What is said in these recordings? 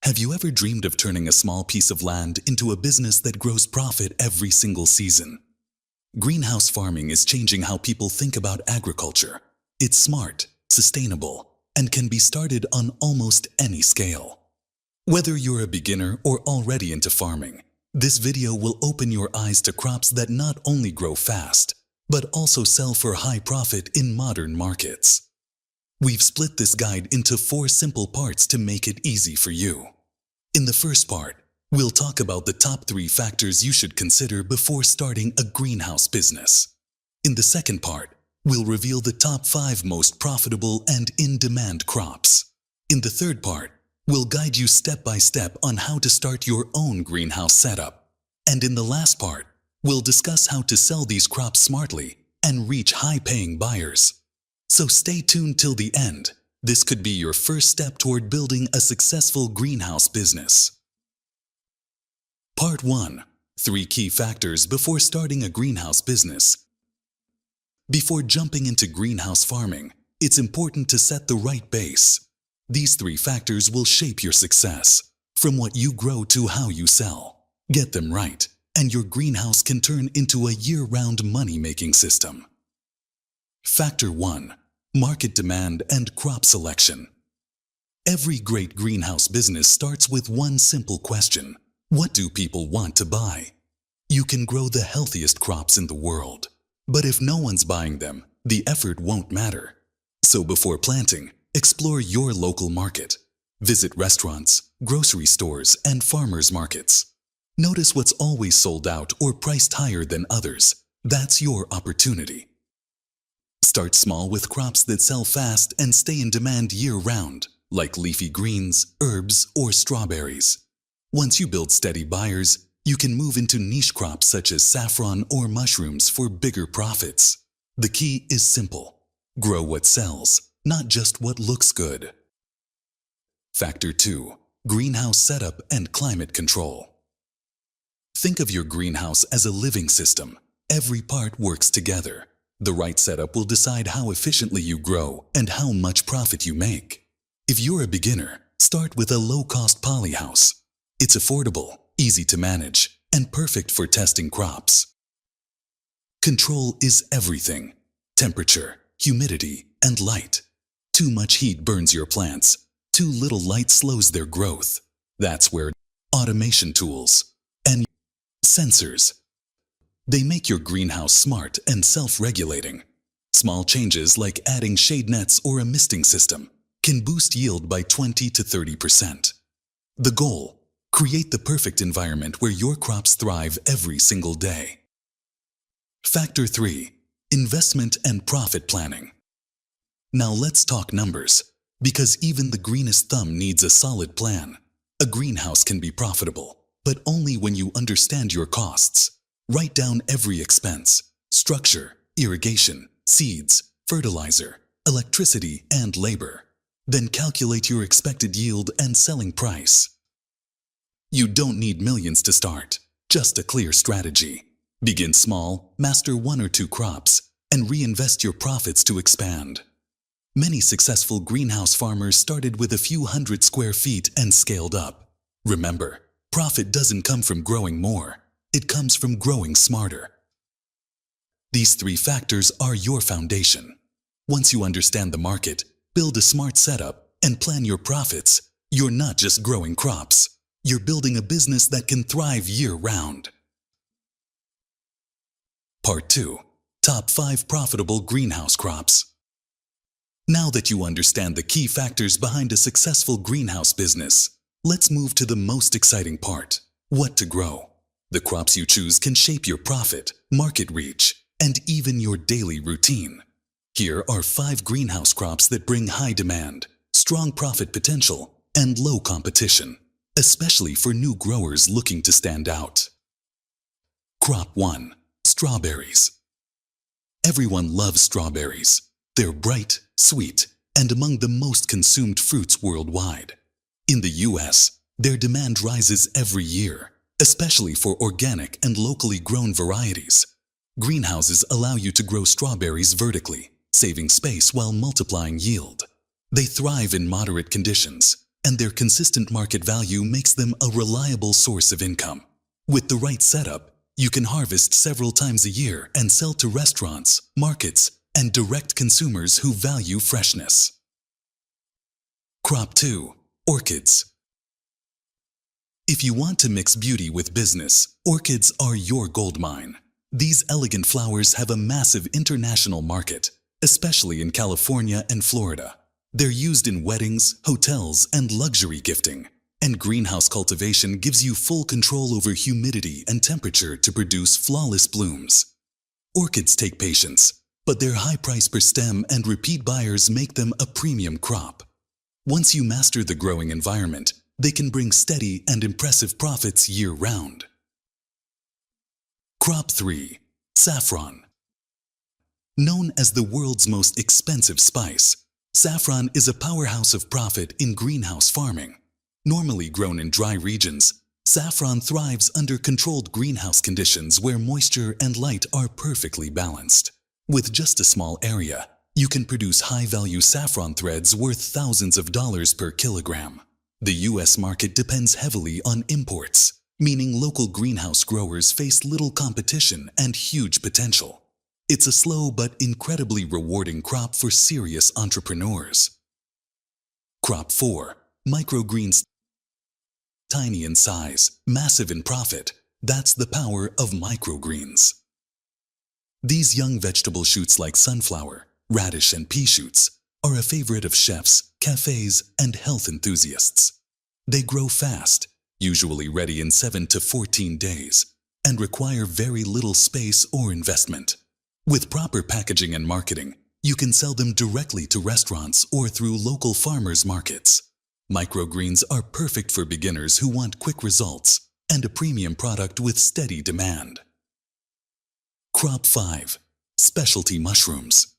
Have you ever dreamed of turning a small piece of land into a business that grows profit every single season? Greenhouse farming is changing how people think about agriculture. It's smart, sustainable, and can be started on almost any scale. Whether you're a beginner or already into farming, this video will open your eyes to crops that not only grow fast, but also sell for high profit in modern markets. We've split this guide into 4 simple parts to make it easy for you. In the first part, we'll talk about the top 3 factors you should consider before starting a greenhouse business. In the second part, we'll reveal the top 5 most profitable and in-demand crops. In the third part, we'll guide you step by step on how to start your own greenhouse setup. And in the last part, we'll discuss how to sell these crops smartly and reach high-paying buyers. So stay tuned till the end. This could be your first step toward building a successful greenhouse business. Part 1. 3 key factors before starting a greenhouse business. Before jumping into greenhouse farming, it's important to set the right base. These 3 factors will shape your success, from what you grow to how you sell. Get them right, and your greenhouse can turn into a year-round money-making system. Factor 1. Market demand and crop selection. Every great greenhouse business starts with one simple question: what do people want to buy? You can grow the healthiest crops in the world, but if no one's buying them, the effort won't matter. So before planting, explore your local market. Visit restaurants, grocery stores, and farmers markets. Notice what's always sold out or priced higher than others. That's your opportunity. Start small with crops that sell fast and stay in demand year-round, like leafy greens, herbs, or strawberries. Once you build steady buyers, you can move into niche crops such as saffron or mushrooms for bigger profits. The key is simple: grow what sells, not just what looks good. Factor 2. Greenhouse setup and climate control. Think of your greenhouse as a living system. Every part works together. The right setup will decide how efficiently you grow and how much profit you make. If you're a beginner, start with a low-cost polyhouse. It's affordable, easy to manage, and perfect for testing crops. Control is everything: temperature, humidity, and light. Too much heat burns your plants. Too little light slows their growth. That's where automation tools and sensors, they make your greenhouse smart and self-regulating. Small changes like adding shade nets or a misting system can boost yield by 20 to 30%. The goal: create the perfect environment where your crops thrive every single day. Factor 3. Investment and profit planning. Now let's talk numbers, because even the greenest thumb needs a solid plan. A greenhouse can be profitable, but only when you understand your costs. Write down every expense: structure, irrigation, seeds, fertilizer, electricity, and labor. Then calculate your expected yield and selling price. You don't need millions to start, just a clear strategy. Begin small, master 1 or 2 crops, and reinvest your profits to expand. Many successful greenhouse farmers started with a few hundred square feet and scaled up. Remember, profit doesn't come from growing more. It comes from growing smarter. These 3 factors are your foundation. Once you understand the market, build a smart setup, and plan your profits, you're not just growing crops. You're building a business that can thrive year-round. Part 2. Top 5 profitable greenhouse crops. Now that you understand the key factors behind a successful greenhouse business, let's move to the most exciting part: what to grow. The crops you choose can shape your profit, market reach, and even your daily routine. Here are 5 greenhouse crops that bring high demand, strong profit potential, and low competition, especially for new growers looking to stand out. Crop 1. Strawberries. Everyone loves strawberries. They're bright, sweet, and among the most consumed fruits worldwide. In the US, their demand rises every year, especially for organic and locally grown varieties. Greenhouses allow you to grow strawberries vertically, saving space while multiplying yield. They thrive in moderate conditions, and their consistent market value makes them a reliable source of income. With the right setup, you can harvest several times a year and sell to restaurants, markets, and direct consumers who value freshness. Crop 2. Orchids. If you want to mix beauty with business, orchids are your goldmine. These elegant flowers have a massive international market, especially in California and Florida. They're used in weddings, hotels, and luxury gifting. And greenhouse cultivation gives you full control over humidity and temperature to produce flawless blooms. Orchids take patience, but their high price per stem and repeat buyers make them a premium crop. Once you master the growing environment, they can bring steady and impressive profits year-round. Crop 3. Saffron. Known as the world's most expensive spice, saffron is a powerhouse of profit in greenhouse farming. Normally grown in dry regions, saffron thrives under controlled greenhouse conditions where moisture and light are perfectly balanced. With just a small area, you can produce high-value saffron threads worth thousands of dollars per kilogram. The U.S. market depends heavily on imports, meaning local greenhouse growers face little competition and huge potential. It's a slow but incredibly rewarding crop for serious entrepreneurs. Crop 4. Microgreens. Tiny in size, massive in profit. That's the power of microgreens. These young vegetable shoots like sunflower, radish, and pea shoots are a favorite of chefs, cafes, and health enthusiasts. They grow fast, usually ready in 7 to 14 days, and require very little space or investment. With proper packaging and marketing, you can sell them directly to restaurants or through local farmers markets. Microgreens are perfect for beginners who want quick results and a premium product with steady demand. Crop 5. Specialty mushrooms.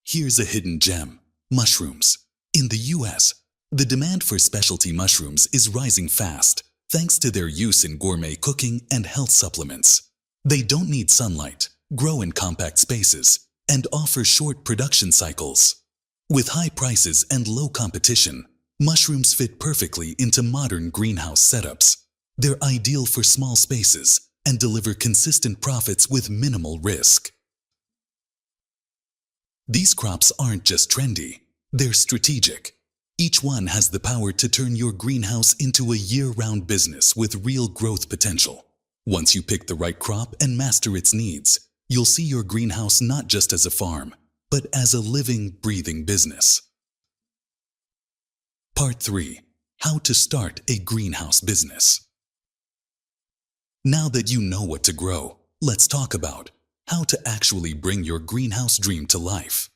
Here's a hidden gem: mushrooms. In the U.S., the demand for specialty mushrooms is rising fast thanks to their use in gourmet cooking and health supplements. They don't need sunlight, grow in compact spaces, and offer short production cycles. With high prices and low competition, mushrooms fit perfectly into modern greenhouse setups. They're ideal for small spaces and deliver consistent profits with minimal risk. These crops aren't just trendy, they're strategic. Each one has the power to turn your greenhouse into a year-round business with real growth potential. Once you pick the right crop and master its needs, you'll see your greenhouse not just as a farm, but as a living, breathing business. Part 3. How to start a greenhouse business. Now that you know what to grow, let's talk about how to actually bring your greenhouse dream to life.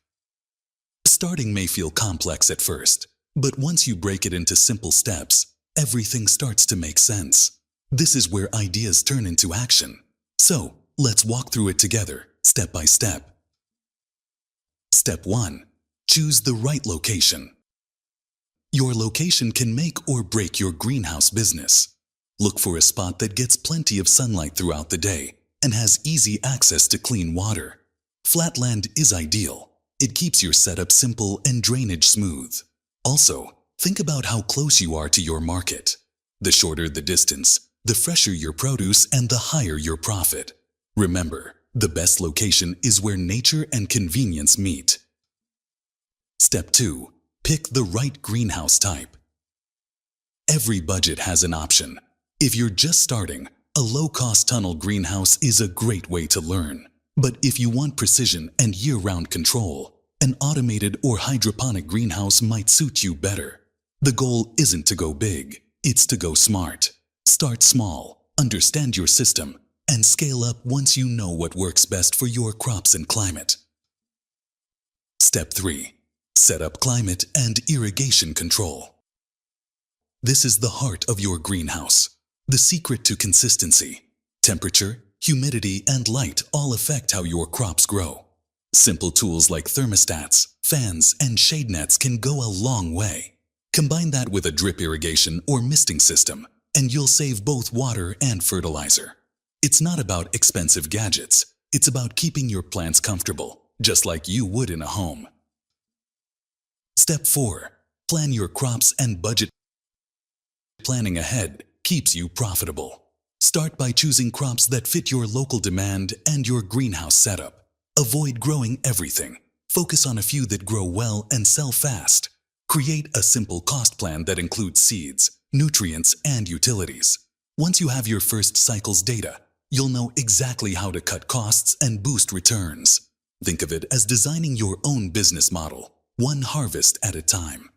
Starting may feel complex at first, but once you break it into simple steps, everything starts to make sense. This is where ideas turn into action. So, let's walk through it together, step by step. Step 1. Choose the right location. Your location can make or break your greenhouse business. Look for a spot that gets plenty of sunlight throughout the day and has easy access to clean water. Flat land is ideal. It keeps your setup simple and drainage smooth. Also, think about how close you are to your market. The shorter the distance, the fresher your produce and the higher your profit. Remember, the best location is where nature and convenience meet. Step 2. Pick the right greenhouse type. Every budget has an option. If you're just starting, a low-cost tunnel greenhouse is a great way to learn. But if you want precision and year-round control, an automated or hydroponic greenhouse might suit you better. The goal isn't to go big, it's to go smart. Start small, understand your system, and scale up once you know what works best for your crops and climate. Step 3. Set up climate and irrigation control. This is the heart of your greenhouse. The secret to consistency. Temperature, humidity, and light all affect how your crops grow. Simple tools like thermostats, fans, and shade nets can go a long way. Combine that with a drip irrigation or misting system, and you'll save both water and fertilizer. It's not about expensive gadgets. It's about keeping your plants comfortable, just like you would in a home. Step 4. Plan your crops and budget. Planning ahead keeps you profitable. Start by choosing crops that fit your local demand and your greenhouse setup. Avoid growing everything. Focus on a few that grow well and sell fast. Create a simple cost plan that includes seeds, nutrients, and utilities. Once you have your first cycle's data, you'll know exactly how to cut costs and boost returns. Think of it as designing your own business model, one harvest at a time.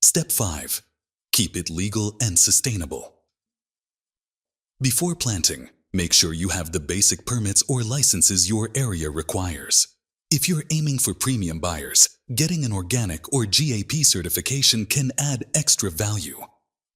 Step 5. Keep it legal and sustainable. Before planting, make sure you have the basic permits or licenses your area requires. If you're aiming for premium buyers, getting an organic or GAP certification can add extra value.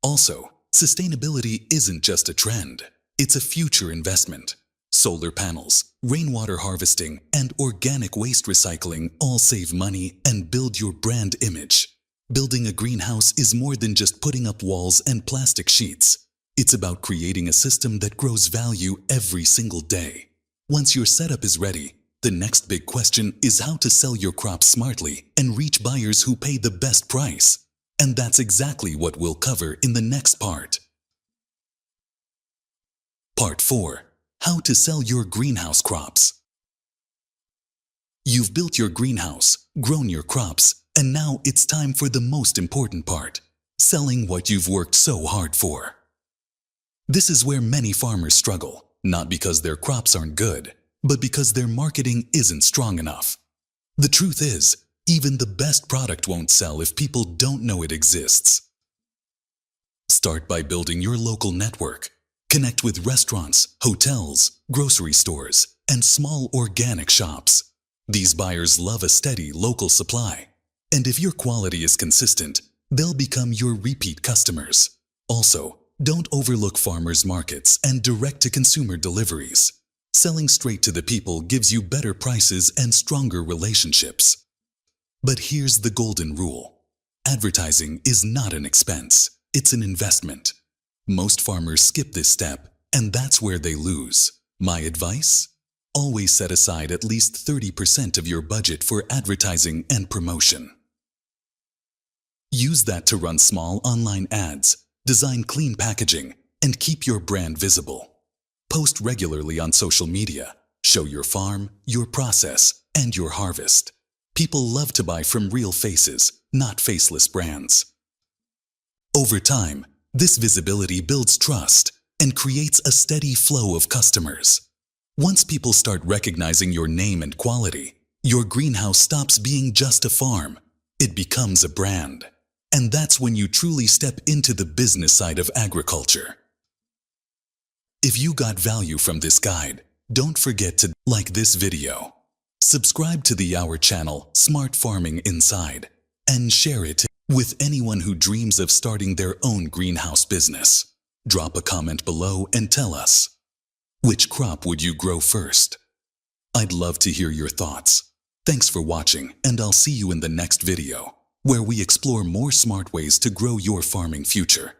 Also, sustainability isn't just a trend, it's a future investment. Solar panels, rainwater harvesting, and organic waste recycling all save money and build your brand image. Building a greenhouse is more than just putting up walls and plastic sheets. It's about creating a system that grows value every single day. Once your setup is ready, the next big question is how to sell your crops smartly and reach buyers who pay the best price. And that's exactly what we'll cover in the next part. Part 4. How to sell your greenhouse crops. You've built your greenhouse, grown your crops, and now it's time for the most important part, selling what you've worked so hard for. This is where many farmers struggle, not because their crops aren't good, but because their marketing isn't strong enough. The truth is, even the best product won't sell if people don't know it exists. Start by building your local network. Connect with restaurants, hotels, grocery stores, and small organic shops. These buyers love a steady local supply. And if your quality is consistent, they'll become your repeat customers. Also, don't overlook farmers' markets and direct-to-consumer deliveries. Selling straight to the people gives you better prices and stronger relationships. But here's the golden rule. Advertising is not an expense, it's an investment. Most farmers skip this step, and that's where they lose. My advice? Always set aside at least 30% of your budget for advertising and promotion. Use that to run small online ads, design clean packaging, and keep your brand visible. Post regularly on social media. Show your farm, your process, and your harvest. People love to buy from real faces, not faceless brands. Over time, this visibility builds trust and creates a steady flow of customers. Once people start recognizing your name and quality, your greenhouse stops being just a farm. It becomes a brand. And that's when you truly step into the business side of agriculture. If you got value from this guide, don't forget to like this video, subscribe to our channel Smart Farming Inside, and share it with anyone who dreams of starting their own greenhouse business. Drop a comment below and tell us, which crop would you grow first? I'd love to hear your thoughts. Thanks for watching, and I'll see you in the next video, where we explore more smart ways to grow your farming future.